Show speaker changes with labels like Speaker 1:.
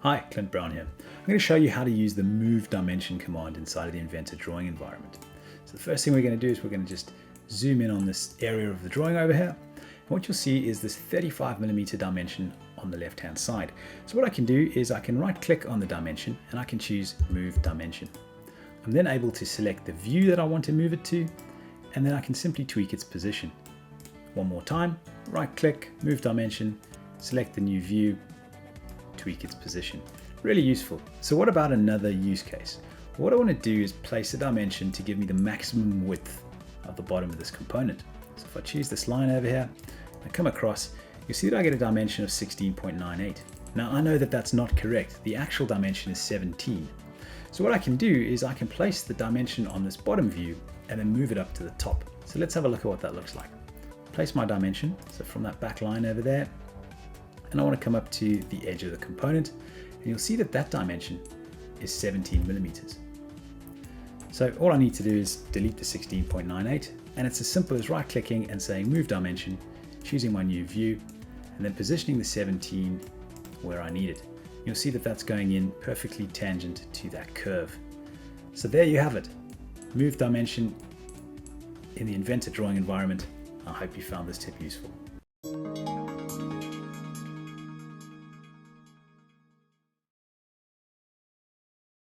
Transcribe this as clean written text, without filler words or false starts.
Speaker 1: Hi, Clint Brown here. I'm going to show you how to use the move dimension command inside of the Inventor drawing environment. So the first thing we're going to do is we're going to just zoom in on this area of the drawing over here. And what you'll see is this 35mm dimension on the left hand side. So what I can do is I can right click on the dimension and I can choose move dimension. I'm then able to select the view that I want to move it to, and then I can simply tweak its position. One more time, right click, move dimension, select the new view, tweak its position. Really useful. So what about another use case? What I want to do is place a dimension to give me the maximum width of the bottom of this component. So if I choose this line over here, I come across, you see that I get a dimension of 16.98. Now I know that that's not correct. The actual dimension is 17. So what I can do is I can place the dimension on this bottom view and then move it up to the top. So let's have a look at what that looks like. Place my dimension, so from that back line over there, and I want to come up to the edge of the component, and you'll see that that dimension is 17mm. So all I need to do is delete the 16.98, and it's as simple as right clicking and saying move dimension, choosing my new view, and then positioning the 17 where I need it. You'll see that that's going in perfectly tangent to that curve. So there you have it, move dimension in the Inventor drawing environment. I hope you found this tip useful.